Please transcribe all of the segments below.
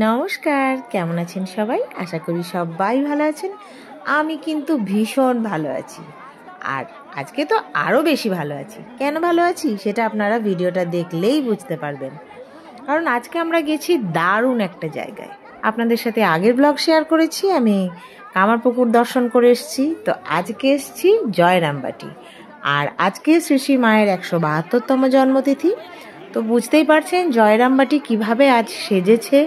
নমস্কার, কেমন আছেন সবাই? আশা করি সবাই ভালো আছেন। আমি কিন্তু ভীষণ ভালো আছি, আর আজকে তো আরও বেশি ভালো আছি। কেন ভালো আছি সেটা আপনারা ভিডিওটা দেখলেই বুঝতে পারবেন, কারণ আজকে আমরা গেছি দারুণ একটা জায়গায়। আপনাদের সাথে আগের ব্লগ শেয়ার করেছি, আমি কামারপুকুর দর্শন করে এসেছি। তো আজকে এসেছি জয়রামবাটি, আর আজকে শ্রী শ্রী মায়ের 172তম জন্মতিথি। তো বুঝতেই পারছেন জয়রামবাটি কিভাবে আজ সেজেছে,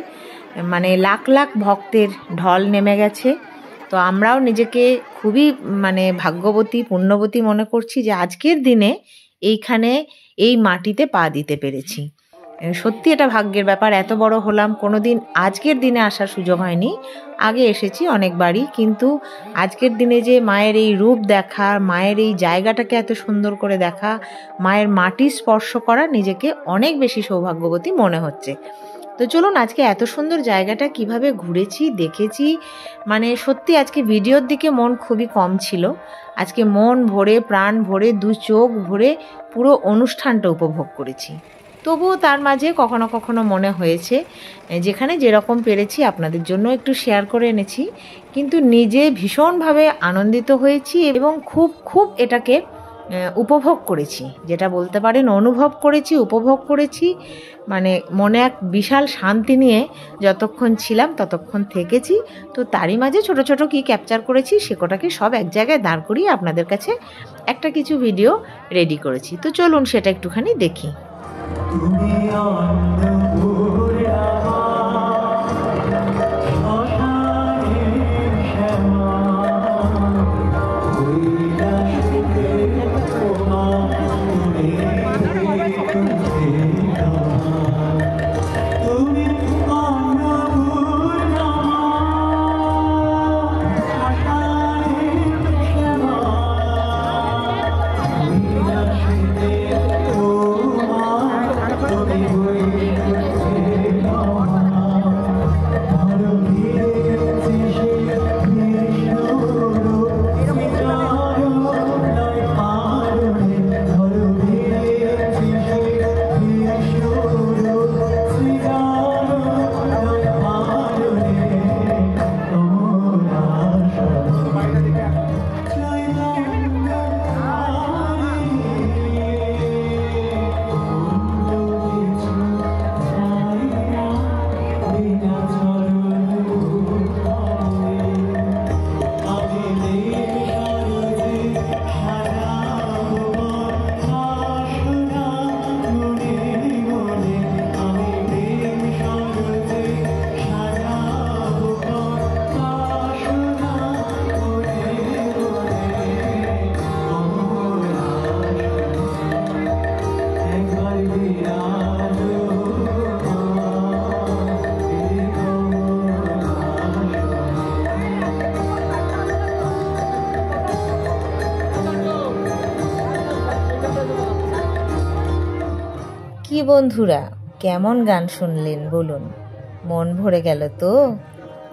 মানে লাখ লাখ ভক্তের ঢল নেমে গেছে। তো আমরাও নিজেকে খুবই ভাগ্যবতী, পুণ্যবতী মনে করছি যে আজকের দিনে এইখানে এই মাটিতে পা দিতে পেরেছি। সত্যি এটা ভাগ্যের ব্যাপার। এত বড় হলাম, কোনোদিন আজকের দিনে আসার সুযোগ হয়নি। আগে এসেছি অনেকবারই, কিন্তু আজকের দিনে যে মায়ের এই রূপ দেখা, মায়ের এই জায়গাটাকে এত সুন্দর করে দেখা, মায়ের মাটি স্পর্শ করা, নিজেকে অনেক বেশি সৌভাগ্যবতী মনে হচ্ছে। তো চলুন আজকে এত সুন্দর জায়গাটা কিভাবে ঘুরেছি, দেখেছি। সত্যি আজকে ভিডিওর দিকে মন খুবই কম ছিল। আজকে মন ভরে, প্রাণ ভরে, দু চোখ ভরে পুরো অনুষ্ঠানটা উপভোগ করেছি। তবুও তার মাঝে কখনো কখনো মনে হয়েছে যেখানে যেরকম পেরেছি আপনাদের জন্য একটু শেয়ার করে এনেছি, কিন্তু নিজে ভীষণভাবে আনন্দিত হয়েছি এবং খুব খুব এটাকে উপভোগ করেছি, যেটা বলতে পারেন অনুভব করেছি, উপভোগ করেছি। মনে এক বিশাল শান্তি নিয়ে যতক্ষণ ছিলাম ততক্ষণ থেকেছি। তো তারই মাঝে ছোট ছোট কি ক্যাপচার করেছি সেটাকে সব এক জায়গায় দাঁড় করিয়ে আপনাদের কাছে একটা কিছু ভিডিও রেডি করেছি। তো চলুন সেটা একটুখানি দেখি। কি বন্ধুরা, কেমন গান শুনলেন বলুন? মন ভরে গেল তো?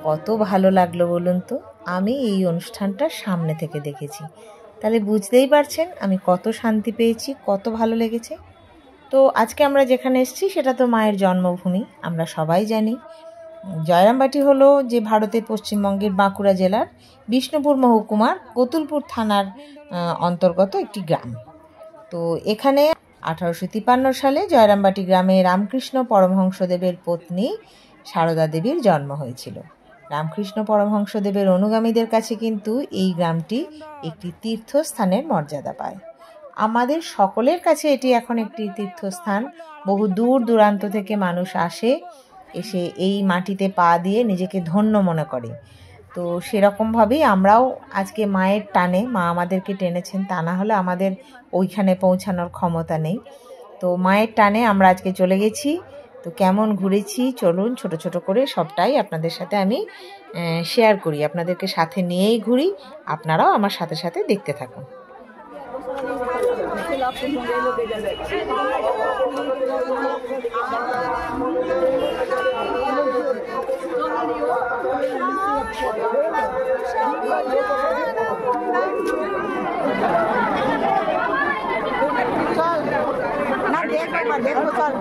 কত ভালো লাগলো বলুন তো? আমি এই অনুষ্ঠানটা সামনে থেকে দেখেছি, তাহলে বুঝতেই পারছেন আমি কত শান্তি পেয়েছি, কত ভালো লেগেছে। তো আজকে আমরা যেখানে এসেছি সেটা তো মায়ের জন্মভূমি, আমরা সবাই জানি। জয়রামবাটি হলো যে ভারতের পশ্চিমবঙ্গের বাঁকুড়া জেলার বিষ্ণুপুর মহকুমার কতুলপুর থানার অন্তর্গত একটি গ্রাম। তো এখানে 1853 সালে জয়রামবাটি গ্রামে রামকৃষ্ণ পরমহংসদেবের পত্নী সারদা দেবীর জন্ম হয়েছিল। রামকৃষ্ণ পরমহংসদেবের অনুগামীদের কাছে কিন্তু এই গ্রামটি একটি তীর্থস্থানের মর্যাদা পায়। আমাদের সকলের কাছে এটি এখন একটি তীর্থস্থান। বহু দূর দূরান্ত থেকে মানুষ আসে, এসে এই মাটিতে পা দিয়ে নিজেকে ধন্য মনে করে। তো সেরকমভাবেই আমরাও আজকে মায়ের টানে, মা আমাদেরকে টেনেছেন, তা না হলে আমাদের ওইখানে পৌঁছানোর ক্ষমতা নেই। তো মায়ের টানে আমরা আজকে চলে গেছি। তো কেমন ঘুরেছি চলুন ছোট ছোট করে সবটাই আপনাদের সাথে আমি শেয়ার করি, আপনাদেরকে সাথে নিয়েই ঘুরি, আপনারাও আমার সাথে সাথে দেখতে থাকুন। দেখো চল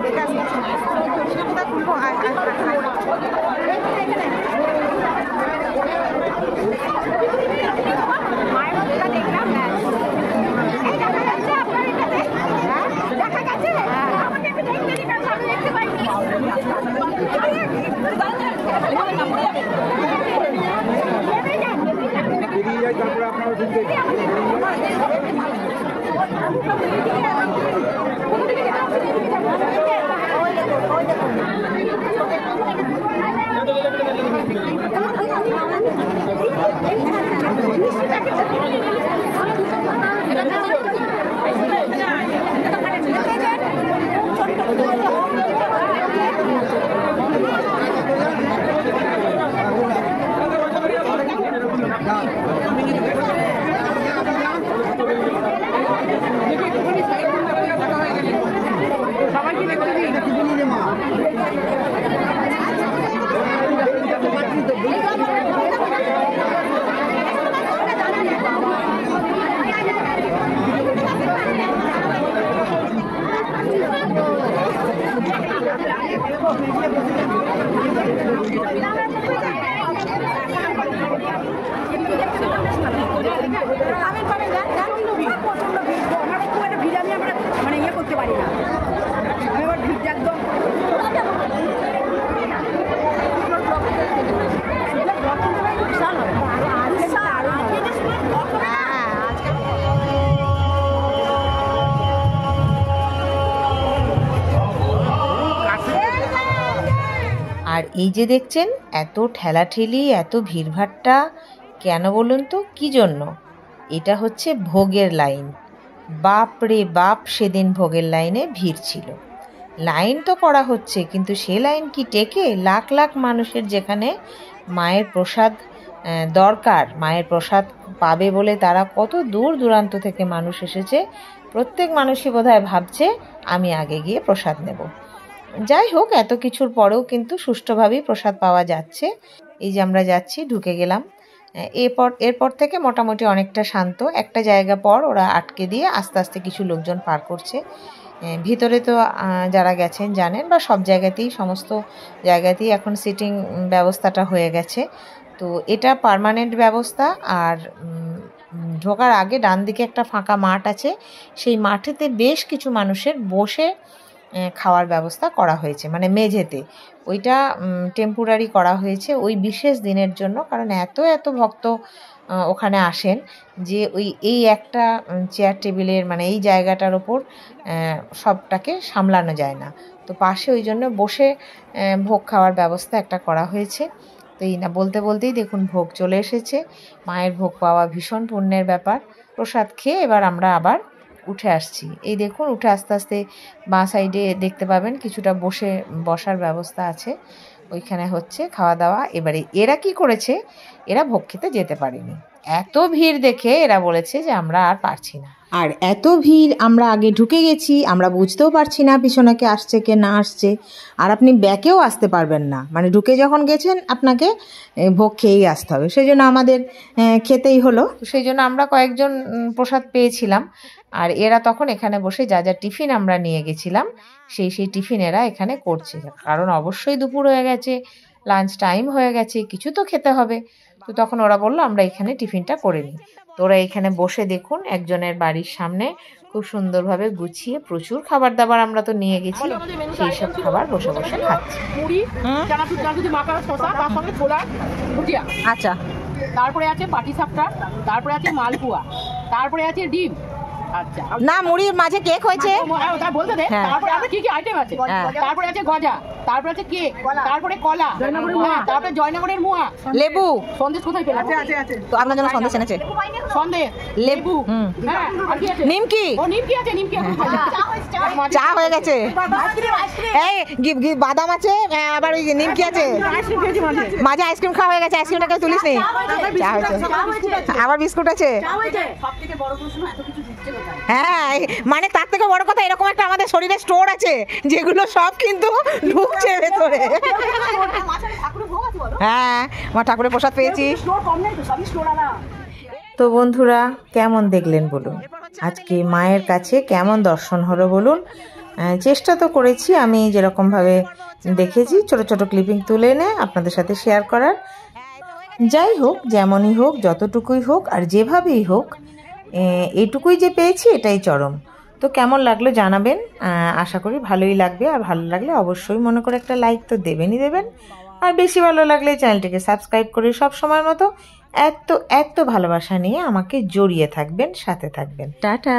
আর এই যে দেখছেন এত ঠেলাঠেলি, এত ভিড়ভাট্টা কেন বলুন তো, কি জন্য? এটা হচ্ছে ভোগের লাইন। বাপ রে বাপ, সেদিন ভোগের লাইনে ভিড় ছিল। লাইন তো করা হচ্ছে, কিন্তু সে লাইন কি টেকে? লাখ লাখ মানুষের যেখানে মায়ের প্রসাদ দরকার, মায়ের প্রসাদ পাবে বলে তারা কত দূর দূরান্ত থেকে মানুষ এসেছে। প্রত্যেক মানুষই বোধহয় ভাবছে আমি আগে গিয়ে প্রসাদ নেব। যাই হোক, এত কিছুর পরেও কিন্তু সুষ্ঠুভাবেই প্রসাদ পাওয়া যাচ্ছে। এই যে আমরা যাচ্ছি, ঢুকে গেলাম। এরপর থেকে মোটামুটি অনেকটা শান্ত। একটা জায়গা পর ওরা আটকে দিয়ে আস্তে আস্তে কিছু লোকজন পার করছে। ভিতরে তো যারা গেছেন জানেন, বা সব জায়গাতেই, সমস্ত জায়গাতেই এখন সিটিং ব্যবস্থাটা হয়ে গেছে। তো এটা পার্মানেন্ট ব্যবস্থা। আর ঢোকার আগে ডান দিকে একটা ফাঁকা মাঠ আছে, সেই মাঠেতে বেশ কিছু মানুষের বসে খাওয়ার ব্যবস্থা করা হয়েছে, মানে মেঝেতে। ওইটা টেম্পোরারি করা হয়েছে ওই বিশেষ দিনের জন্য, কারণ এত এত ভক্ত ওখানে আসেন যে এই একটা চেয়ার টেবিলের, মানে এই জায়গাটার ওপর সবটাকে সামলানো যায় না। তো পাশে ওই জন্য বসে ভোগ খাওয়ার ব্যবস্থা একটা করা হয়েছে। তো এই না বলতে বলতেই দেখুন ভোগ চলে এসেছে। মায়ের ভোগ পাওয়া ভীষণ পুণ্যের ব্যাপার। প্রসাদ খেয়ে এবার আমরা আবার উঠে আসছি। এই দেখুন, উঠে আস্তে আস্তে বাঁ সাইডে দেখতে পাবেন কিছুটা বসার ব্যবস্থা আছে, ওইখানে হচ্ছে খাওয়া দাওয়া। এবারে এরা কি করেছে, এরা ভোগ খেতে যেতে পারেনি। এত ভিড় দেখে এরা বলেছে যে আমরা আর পারছি না। আর এত ভিড়, আমরা আগে ঢুকে গেছি, আমরা বুঝতেও পারছি না পিছনে কে আসছে কে না আসছে। আর আপনি ব্যাকেও আসতে পারবেন না, মানে ঢুকে যখন গেছেন আপনাকে ভোগ খেয়েই আসতে হবে। সেই জন্য আমাদের খেতেই হলো। সেই জন্য আমরা কয়েকজন প্রসাদ পেয়েছিলাম। আর এরা তখন এখানে বসে যা যা টিফিন আমরা নিয়ে গেছিলাম সেই টিফিন এরা এখানে করছে, কারণ অবশ্যই দুপুর হয়ে গেছে, লাঞ্চ টাইম হয়ে গেছে, কিছু তো খেতে হবে। তো তখন ওরা বললো আমরা এখানে টিফিনটা করে নিই। তো ওরা এখানে বসে দেখুন একজনের বাড়ির সামনে খুব সুন্দরভাবে গুছিয়ে প্রচুর খাবার দাবার আমরা তো নিয়ে গেছি, সেই সব খাবার বসে বসে খাচ্ছি। আচ্ছা, তারপরে আছে পাটিসাপটা, তারপরে আছে মালপোয়া, তারপরে আছে ডিম, আচ্ছা না মুড়ির মাঝে কেক হয়েছে। ওটা বলতে দে। হ্যাঁ। তারপরে আমরা কি কি আইটেম আছে? তারপরে আছে গজা, তারপরে আছে কেক, তারপরে কলা, হ্যাঁ, তারপরে জয়নগরের মুয়া, লেবু। সন্দেশ কোথায় পেলাম? তো আপনার জন্য সন্দেশ এনেছে। সন্দেশ, লেবু। হুম। হ্যাঁ, আর কি আছে? নিমকি। ও নিমকি আছে, নিমকি আছে। চা হয়ে গেছে। এই বাদাম আছে, আবার ওই নিমকি আছে। মাঝে আইসক্রিম খাওয়া হয়ে গেছে, আইসক্রিমটা কেউ তুলিস নি। চা হয়েছে, আবার বিস্কুট আছে। হ্যাঁ, মানে তার থেকে বড় কথা এরকম একটা আমাদের শরীরে স্টোর আছে যেগুলো সব কিন্তু ঢুকছে ভেতরে। হ্যাঁ, মা ঠাকুরের প্রসাদ পেয়েছি। তো বন্ধুরা, কেমন দেখলেন বলুন, আজকে মায়ের কাছে কেমন দর্শন হলো বলুন। চেষ্টা তো করেছি আমি যেরকমভাবে দেখেছি ছোট ছোট ক্লিপিং তুলে এনে আপনাদের সাথে শেয়ার করার। যাই হোক, যেমনই হোক, যতটুকুই হোক আর যেভাবেই হোক, এইটুকুই যে পেয়েছি এটাই চরম। তো কেমন লাগলো জানাবেন, আশা করি ভালোই লাগবে। আর ভালো লাগলে অবশ্যই মনে করে একটা লাইক তো দেবেনই দেবেন। আর বেশি ভালো লাগলে চ্যানেলটিকে সাবস্ক্রাইব করে সব সময় মতো এত ভালোবাসা নিয়ে আমাকে জড়িয়ে থাকবেন, সাথে থাকবেন। টাটা।